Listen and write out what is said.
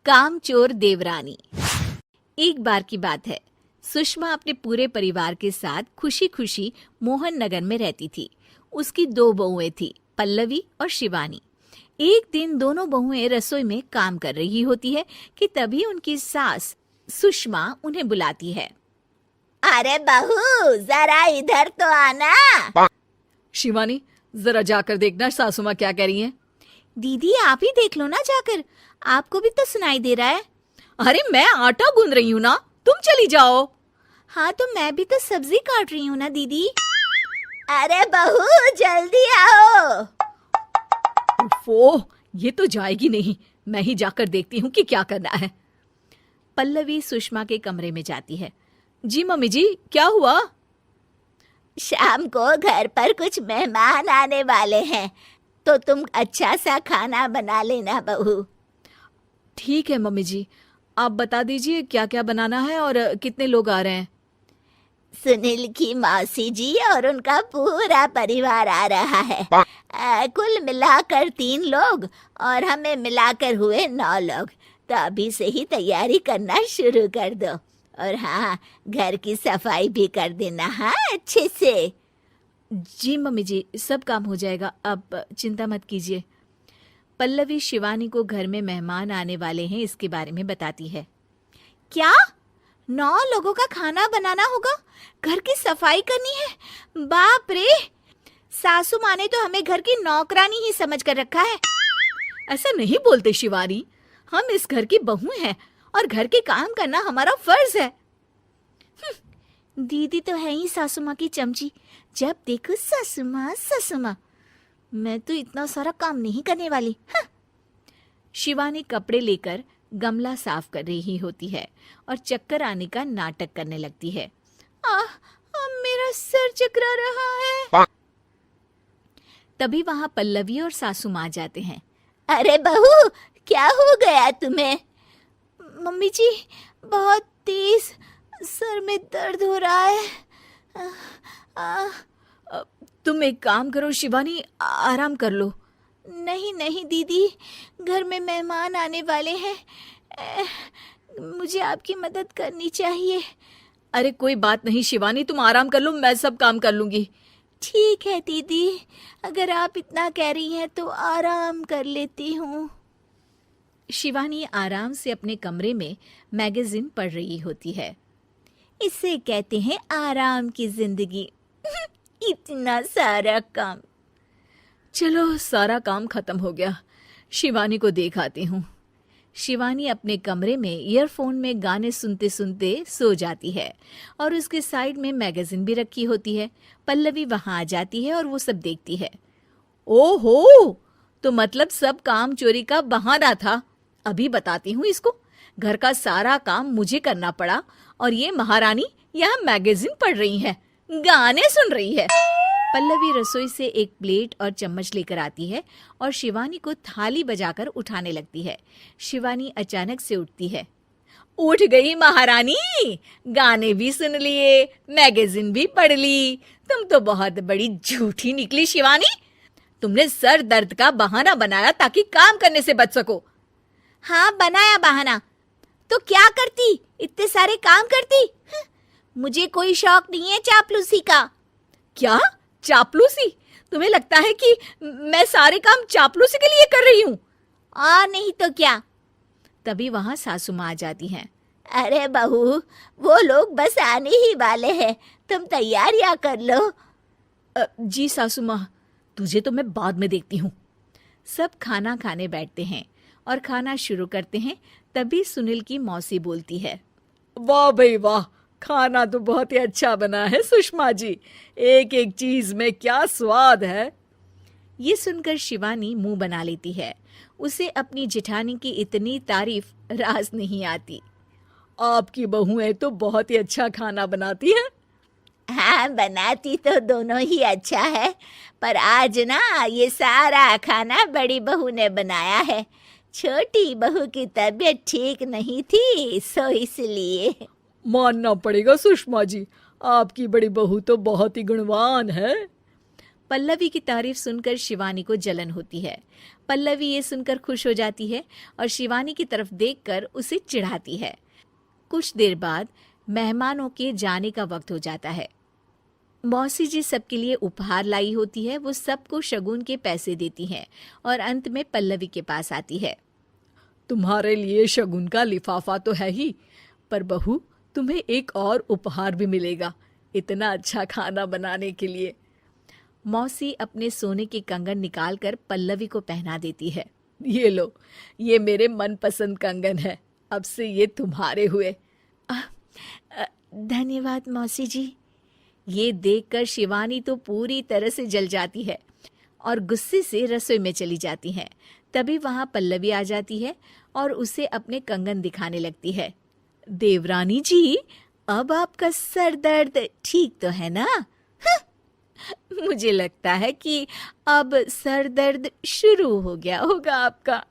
कामचोर देवरानी। एक बार की बात है, सुषमा अपने पूरे परिवार के साथ खुशी खुशी मोहन नगर में रहती थी। उसकी 2 बहुएं थी, पल्लवी और शिवानी। एक दिन दोनों बहुएं रसोई में काम कर रही होती है कि तभी उनकी सास सुषमा उन्हें बुलाती है। अरे बहू, जरा इधर तो आना। शिवानी, जरा जाकर देखना सासू माँ क्या कह रही हैं। दीदी आप ही देख लो ना जाकर, आपको भी तो सुनाई दे रहा है। अरे मैं आटा गूंद रही हूँ ना, तुम चली जाओ। हाँ तो मैं भी तो सब्जी काट रही हूँ ना दीदी। अरे बहू जल्दी आओ। ओफो, ये तो जाएगी नहीं। मैं ही जाकर देखती हूँ कि क्या करना है। पल्लवी सुषमा के कमरे में जाती है। जी मम्मी जी, क्या हुआ? शाम को घर पर कुछ मेहमान आने वाले हैं, तो तुम अच्छा सा खाना बना लेना बहू। ठीक है मम्मी जी, आप बता दीजिए क्या क्या बनाना है और कितने लोग आ रहे हैं। सुनील की मौसी जी और उनका पूरा परिवार आ रहा है। कुल मिलाकर 3 लोग और हमें मिलाकर हुए 9 लोग। तो अभी से ही तैयारी करना शुरू कर दो। और हाँ, घर की सफाई भी कर देना, हाँ, अच्छे से। जी मम्मी जी, सब काम हो जाएगा, आप चिंता मत कीजिए। पल्लवी शिवानी को घर में मेहमान आने वाले हैं इसके बारे में बताती है। क्या 9 लोगों का खाना बनाना होगा, घर की सफाई करनी है? बाप रे, सासू माँ ने तो हमें घर की नौकरानी ही समझ कर रखा है। ऐसा नहीं बोलते शिवानी, हम इस घर की बहू हैं और घर के काम करना हमारा फर्ज है। दीदी तो है ही सासू माँ की चमची, जब देखो सासू माँ सासू माँ। मैं तो इतना सारा काम नहीं करने वाली। शिवानी कपड़े लेकर गमला साफ कर रही होती है और चक्कर आने का नाटक करने लगती है। मेरा सर चकरा रहा है। तभी वहां पल्लवी और सासू माँ जाते हैं। अरे बहू, क्या हो गया तुम्हें? मम्मी जी, बहुत तेज सर में दर्द हो रहा है। तुम एक काम करो शिवानी, आराम कर लो। नहीं नहीं दीदी, घर में मेहमान आने वाले हैं, मुझे आपकी मदद करनी चाहिए। अरे कोई बात नहीं शिवानी, तुम आराम कर लो, मैं सब काम कर लूंगी। ठीक है दीदी, अगर आप इतना कह रही हैं तो आराम कर लेती हूँ। शिवानी आराम से अपने कमरे में मैगजीन पढ़ रही होती है। इसे कहते हैं आराम की जिंदगी। इतना सारा काम। चलो सारा काम खत्म हो गया, शिवानी को देख आती हूँ। शिवानी अपने कमरे में ईयरफोन में गाने सुनते सुनते सो जाती है और उसके साइड में मैगजीन भी रखी होती है। पल्लवी वहां आ जाती है और वो सब देखती है। ओहो, तो मतलब सब काम चोरी का बहाना था। अभी बताती हूँ इसको। घर का सारा काम मुझे करना पड़ा और ये महारानी यहाँ मैगजीन पढ़ रही है, गाने सुन रही है। पल्लवी रसोई से एक प्लेट और चम्मच लेकर आती है और शिवानी को थाली बजाकर उठाने लगती है। शिवानी अचानक से उठती है। उठ गई महारानी, गाने भी सुन लिए, मैगजीन भी पढ़ ली। तुम तो बहुत बड़ी झूठी निकली शिवानी। तुमने सर दर्द का बहाना बनाया ताकि काम करने से बच सको। हाँ बनाया बहाना, तो क्या करती, इतने सारे काम करती। मुझे कोई शौक नहीं है चापलूसी का। क्या चापलूसी? तुम्हें लगता है कि मैं सारे काम चापलूसी के लिए कर रही हूँ? और नहीं तो क्या। तभी वहां सासू माँ आ जाती हैं। अरे बहू, वो लोग बस आने ही वाले हैं, तुम तैयारियां कर लो। जी सासू माँ, तुझे तो मैं बाद में देखती हूँ। सब खाना खाने बैठते हैं और खाना शुरू करते हैं। तभी सुनील की मौसी बोलती है। वाह भाई वाह, खाना तो बहुत ही अच्छा बना है सुषमा जी, एक एक चीज में क्या स्वाद है। ये सुनकर शिवानी मुंह बना लेती है। उसे अपनी जेठानी की इतनी तारीफ रास नहीं आती। आपकी बहुएं तो बहुत ही अच्छा खाना बनाती हैं। हाँ, बनाती तो दोनों ही अच्छा है, पर आज ना ये सारा खाना बड़ी बहू ने बनाया है। छोटी बहू की तबीयत ठीक नहीं थी, सो इसलिए। मानना पड़ेगा सुषमा जी, आपकी बड़ी बहू तो बहुत ही गुणवान है। पल्लवी की तारीफ सुनकर शिवानी को जलन होती है। पल्लवी ये सुनकर खुश हो जाती है और शिवानी की तरफ देखकर उसे चिढ़ाती है। कुछ देर बाद मेहमानों के जाने का वक्त हो जाता है। मौसी जी सबके लिए उपहार लाई होती है। वो सबको शगुन के पैसे देती हैं और अंत में पल्लवी के पास आती है। तुम्हारे लिए शगुन का लिफाफा तो है ही, पर बहू तुम्हें एक और उपहार भी मिलेगा इतना अच्छा खाना बनाने के लिए। मौसी अपने सोने के कंगन निकालकर पल्लवी को पहना देती है। ये लो, ये मेरे मनपसंद कंगन है, अब से ये तुम्हारे हुए। धन्यवाद मौसी जी। ये देखकर शिवानी तो पूरी तरह से जल जाती है और गुस्से से रसोई में चली जाती है। तभी वहां पल्लवी आ जाती है और उसे अपने कंगन दिखाने लगती है। देवरानी जी, अब आपका सर दर्द ठीक तो है ना? मुझे लगता है कि अब सर दर्द शुरू हो गया होगा आपका।